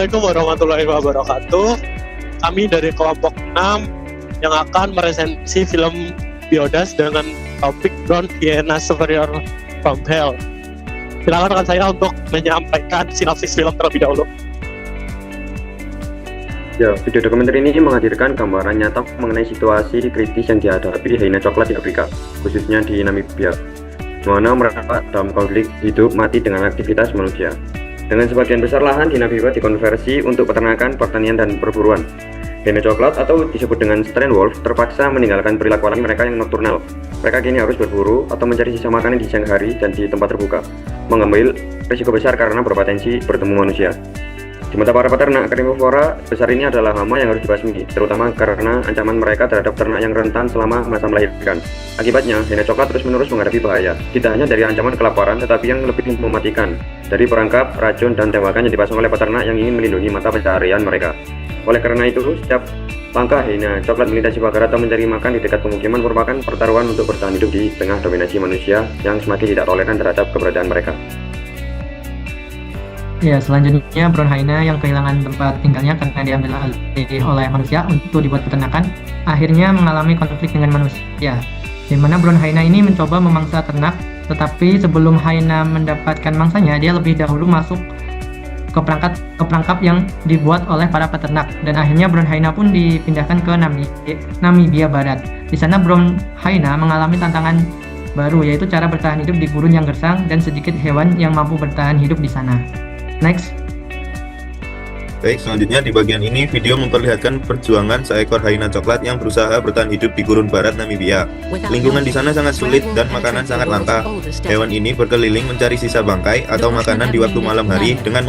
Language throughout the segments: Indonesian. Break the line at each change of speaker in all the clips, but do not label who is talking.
Assalamualaikum warahmatullahi wabarakatuh. Kami dari kelompok 6 yang akan meresensi film Biodas dengan topik Brown Hyena Superior from Hell. Silakan rekan saya untuk menyampaikan sinopsis film terlebih dahulu.
Ya, video dokumenter ini menghadirkan gambaran nyata mengenai situasi kritis yang dihadapi hyena coklat di Afrika, khususnya di Namibia, di mana mereka dalam konflik hidup mati dengan aktivitas manusia. Dengan sebagian besar lahan di Namibia dikonversi untuk peternakan, pertanian, dan perburuan. Hyena coklat atau disebut dengan strain wolf terpaksa meninggalkan perilaku alami mereka yang nokturnal. Mereka kini harus berburu atau mencari sisa makanan di siang hari dan di tempat terbuka, mengambil risiko besar karena berpotensi bertemu manusia. Di mata para peternak, karnivora besar ini adalah hama yang harus dibasmi, terutama karena ancaman mereka terhadap ternak yang rentan selama masa melahirkan. Akibatnya, hyena coklat terus-menerus menghadapi bahaya, tidak hanya dari ancaman kelaparan, tetapi yang lebih mematikan, dari perangkap, racun, dan tembakan yang dipasang oleh peternak yang ingin melindungi mata pencaharian mereka. Oleh karena itu, setiap langkah hyena coklat melintasi pagar atau mencari makan di dekat pemukiman merupakan pertaruhan untuk bertahan hidup di tengah dominasi manusia yang semakin tidak toleran terhadap keberadaan mereka.
Ya, selanjutnya brown hyena yang kehilangan tempat tinggalnya karena diambil alih oleh manusia untuk dibuat peternakan, akhirnya mengalami konflik dengan manusia, di mana brown hyena ini mencoba memangsa ternak, tetapi sebelum hyena mendapatkan mangsanya, dia lebih dahulu masuk ke perangkap yang dibuat oleh para peternak, dan akhirnya brown hyena pun dipindahkan ke Namibia Barat. Di sana brown hyena mengalami tantangan baru, yaitu cara bertahan hidup di gurun yang gersang dan sedikit hewan yang mampu bertahan hidup di sana. Next.
Baik, selanjutnya di bagian ini video memperlihatkan perjuangan seekor hyena coklat yang berusaha bertahan hidup di gurun barat Namibia. Lingkungan di sana sangat sulit dan makanan sangat langka. Hewan ini berkeliling mencari sisa bangkai atau makanan di waktu malam hari dengan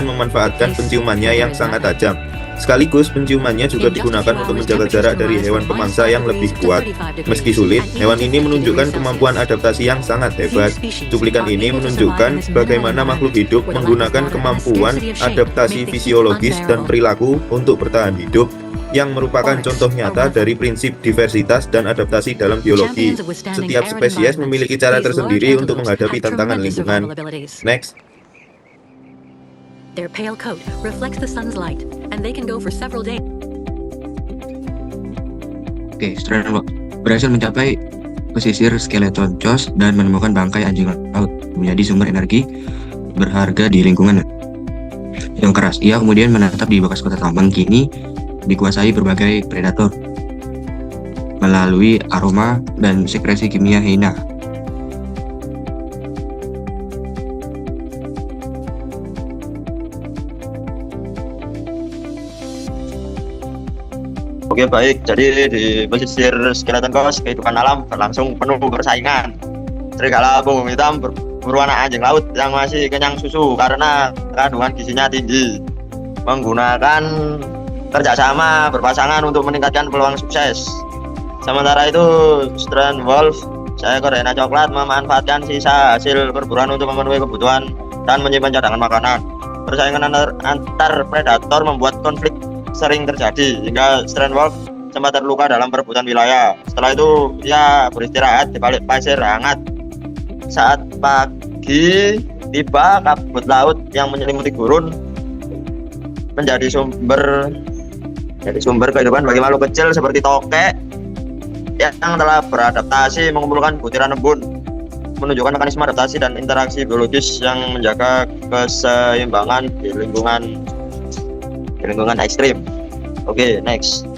memanfaatkan penciumannya yang sangat tajam. Sekaligus penciumannya juga digunakan untuk menjaga jarak dari hewan pemangsa yang lebih kuat. Meski sulit, hewan ini menunjukkan kemampuan adaptasi yang sangat hebat. Cuplikan ini menunjukkan bagaimana makhluk hidup menggunakan kemampuan adaptasi fisiologis dan perilaku untuk bertahan hidup, yang merupakan contoh nyata dari prinsip diversitas dan adaptasi dalam biologi. Setiap spesies memiliki cara tersendiri untuk menghadapi tantangan lingkungan. Next.
Their pale coat reflects the sun's light, and they can go for several days.
Oke, Strain Wolf berhasil mencapai pesisir skeleton Chos dan menemukan bangkai anjing laut, menjadi sumber energi berharga di lingkungan yang keras. Ia kemudian menetap di bekas kota tambang, kini dikuasai berbagai predator melalui aroma dan sekresi kimia hyena.
Oke, baik, jadi di pesisir skeleton Chos kehidupan alam berlangsung penuh persaingan. Serigala punggung hitam berburu anak anjing laut yang masih kenyang susu karena kandungan gizinya tinggi, menggunakan kerjasama berpasangan untuk meningkatkan peluang sukses. Sementara itu, Strain Wolf, seekor hyena coklat, memanfaatkan sisa hasil perburuan untuk memenuhi kebutuhan dan menyimpan cadangan makanan. Persaingan antar predator membuat konflik sering terjadi hingga Strain Wolf sempat terluka dalam perebutan wilayah. Setelah itu ia beristirahat di balik pasir hangat. Saat pagi tiba, kabut laut yang menyelimuti gurun menjadi sumber kehidupan bagi makhluk kecil seperti tokek yang telah beradaptasi mengumpulkan butiran embun, menunjukkan mekanisme adaptasi dan interaksi biologis yang menjaga keseimbangan di lingkungan ekstrim. Oke, next.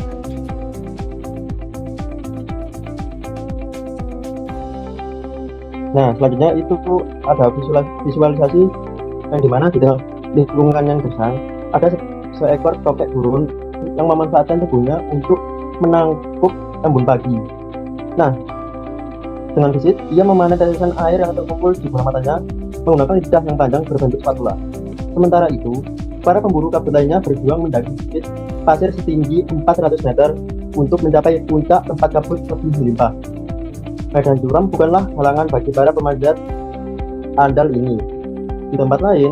Nah, selanjutnya itu ada visualisasi yang dimana di lingkungan yang gersang ada seekor tokek gurun yang memanfaatkan tubuhnya untuk menangkap embun pagi. Nah, dengan gesit ia memanen tetesan air yang terkumpul di bawah matanya menggunakan lidah yang panjang berbentuk spatula. Sementara itu, para pemburu kabut lainnya berjuang mendaki bukit pasir setinggi 400 meter untuk mencapai puncak tempat kabut lebih melimpah. Medan curam bukanlah halangan bagi para pemanjat andal ini. Di tempat lain,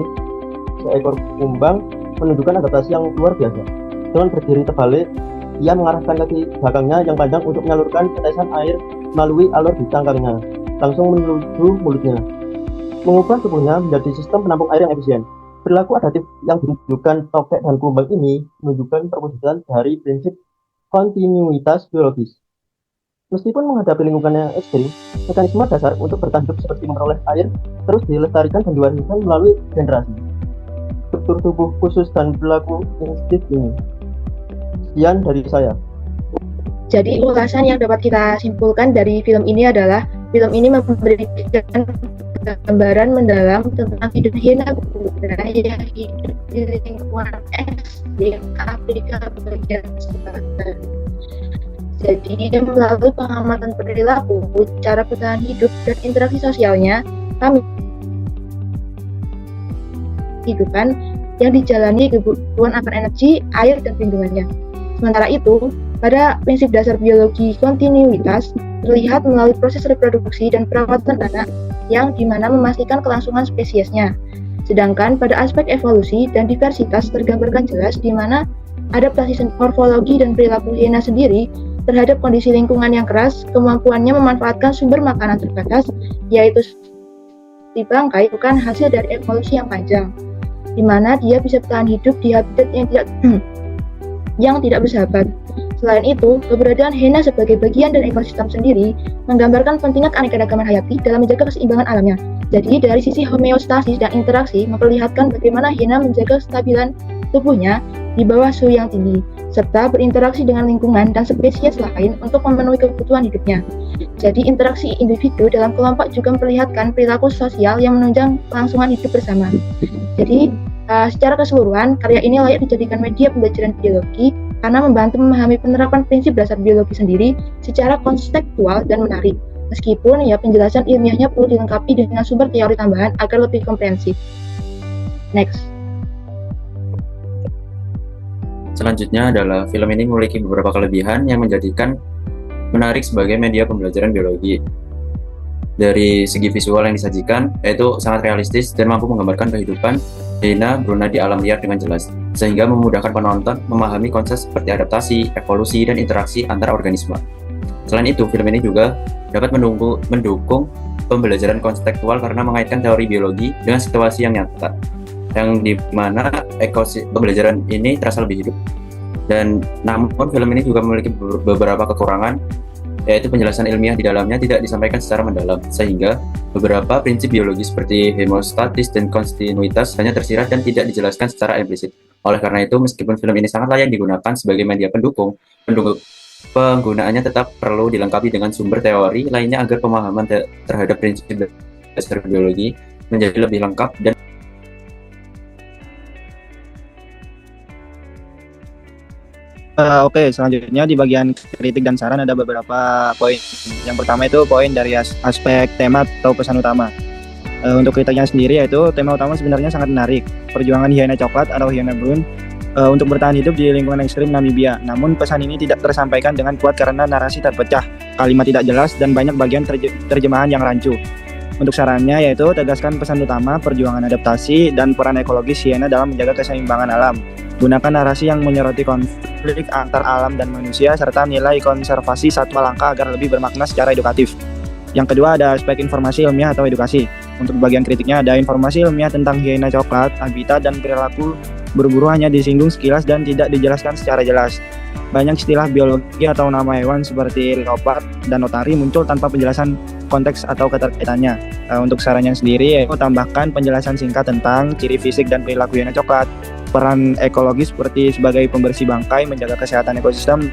seekor kumbang menunjukkan adaptasi yang luar biasa. Dengan berdiri terbalik, ia mengarahkan kaki belakangnya yang panjang untuk menyalurkan tetesan air melalui alur di cangkangnya, langsung menuju mulutnya, mengubah tubuhnya menjadi sistem penampung air yang efisien. Perilaku adaptif yang ditunjukkan topik dan kumbang ini menunjukkan perwujudan dari prinsip kontinuitas biologis. Meskipun menghadapi lingkungan yang ekstrim, mekanisme dasar untuk bertahan hidup seperti memperoleh air terus dilestarikan dan diwariskan melalui generasi. Struktur tubuh khusus dan perilaku insting ini. Sekian dari saya.
Jadi ulasan yang dapat kita simpulkan dari film ini adalah film ini memberikan gambaran mendalam tentang hidup hiena yang hidup di lingkungan ekstrim Afrika bagian selatan. Jadi melalui pengamatan perilaku, cara bertahan hidup dan interaksi sosialnya, kami kehidupan yang dijalani kebutuhan akan energi, air, dan lingkungannya. Sementara itu, pada prinsip dasar biologi kontinuitas terlihat melalui proses reproduksi dan perawatan anak yang dimana memastikan kelangsungan spesiesnya. Sedangkan pada aspek evolusi dan diversitas tergambarkan jelas di mana adaptasi morfologi dan perilaku hiena sendiri terhadap kondisi lingkungan yang keras, kemampuannya memanfaatkan sumber makanan terbatas, yaitu di bangkai, bukan hasil dari evolusi yang panjang, di mana dia bisa bertahan hidup di habitat yang tidak bersahabat. Selain itu, keberadaan hiena sebagai bagian dari ekosistem sendiri menggambarkan pentingnya keanekaragaman hayati dalam menjaga keseimbangan alamnya. Jadi, dari sisi homeostasis dan interaksi memperlihatkan bagaimana hiena menjaga kestabilan tubuhnya di bawah suhu yang tinggi, serta berinteraksi dengan lingkungan dan spesies lain untuk memenuhi kebutuhan hidupnya. Jadi, interaksi individu dalam kelompok juga memperlihatkan perilaku sosial yang menunjang kelangsungan hidup bersama. Jadi, secara keseluruhan, karya ini layak dijadikan media pembelajaran biologi karena membantu memahami penerapan prinsip dasar biologi sendiri secara konseptual dan menarik. Meskipun penjelasan ilmiahnya perlu dilengkapi dengan sumber teori tambahan agar lebih komprehensif. Next.
Selanjutnya adalah film ini memiliki beberapa kelebihan yang menjadikan menarik sebagai media pembelajaran biologi. Dari segi visual yang disajikan, yaitu sangat realistis dan mampu menggambarkan kehidupan hiena beruna di alam liar dengan jelas, sehingga memudahkan penonton memahami konsep seperti adaptasi, evolusi, dan interaksi antar organisme. Selain itu, film ini juga dapat mendukung pembelajaran konseptual karena mengaitkan teori biologi dengan situasi yang nyata, yang dimana pembelajaran ini terasa lebih hidup. Dan namun film ini juga memiliki beberapa kekurangan, yaitu penjelasan ilmiah di dalamnya tidak disampaikan secara mendalam, sehingga beberapa prinsip biologi seperti homeostatis dan kontinuitas hanya tersirat dan tidak dijelaskan secara implisit. Oleh karena itu, meskipun film ini sangat layak digunakan sebagai media pendukung, penggunaannya tetap perlu dilengkapi dengan sumber teori lainnya agar pemahaman terhadap prinsip dasar biologi menjadi lebih lengkap dan
Oke, selanjutnya di bagian kritik dan saran ada beberapa poin. Yang pertama itu poin dari aspek tema atau pesan utama. Untuk kritiknya sendiri yaitu tema utama sebenarnya sangat menarik. Perjuangan hiena coklat atau hiena brun untuk bertahan hidup di lingkungan ekstrim Namibia. Namun pesan ini tidak tersampaikan dengan kuat karena narasi terpecah, kalimat tidak jelas, dan banyak bagian terjemahan yang rancu. Untuk sarannya yaitu tegaskan pesan utama, perjuangan adaptasi, dan peran ekologis hiena dalam menjaga keseimbangan alam. Gunakan narasi yang menyoroti konflik antar alam dan manusia serta nilai konservasi satwa langka agar lebih bermakna secara edukatif. Yang kedua ada aspek informasi ilmiah atau edukasi. Untuk bagian kritiknya ada informasi ilmiah tentang hiena coklat, habitat, dan perilaku berburu hanya disinggung sekilas dan tidak dijelaskan secara jelas. Banyak istilah biologi atau nama hewan seperti leopard dan otari muncul tanpa penjelasan konteks atau keterkaitannya. Untuk sarannya sendiri yaitu tambahkan penjelasan singkat tentang ciri fisik dan perilaku hiena coklat, peran ekologis seperti sebagai pembersih bangkai, menjaga kesehatan ekosistem,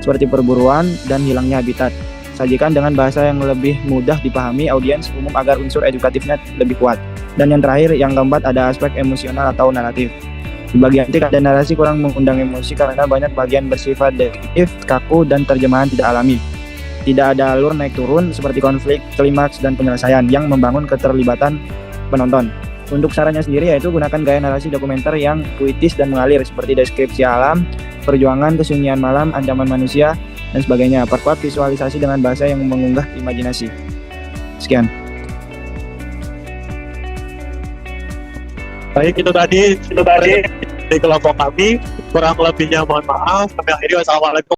seperti perburuan dan hilangnya habitat. Sajikan dengan bahasa yang lebih mudah dipahami audiens umum agar unsur edukatifnya lebih kuat. Dan yang terakhir, yang keempat ada aspek emosional atau naratif. Di bagian titik ada narasi kurang mengundang emosi karena banyak bagian bersifat detektif, kaku, dan terjemahan tidak alami. Tidak ada alur naik turun seperti konflik, klimaks, dan penyelesaian yang membangun keterlibatan penonton. Untuk sarannya sendiri yaitu gunakan gaya narasi dokumenter yang puitis dan mengalir seperti deskripsi alam, perjuangan, kesunyian malam, ancaman manusia, dan sebagainya. Perkuat visualisasi dengan bahasa yang mengunggah imajinasi. Sekian.
Baik, itu tadi di kelompok kami. Kurang lebihnya mohon maaf. Kami akhiri. Wassalamualaikum.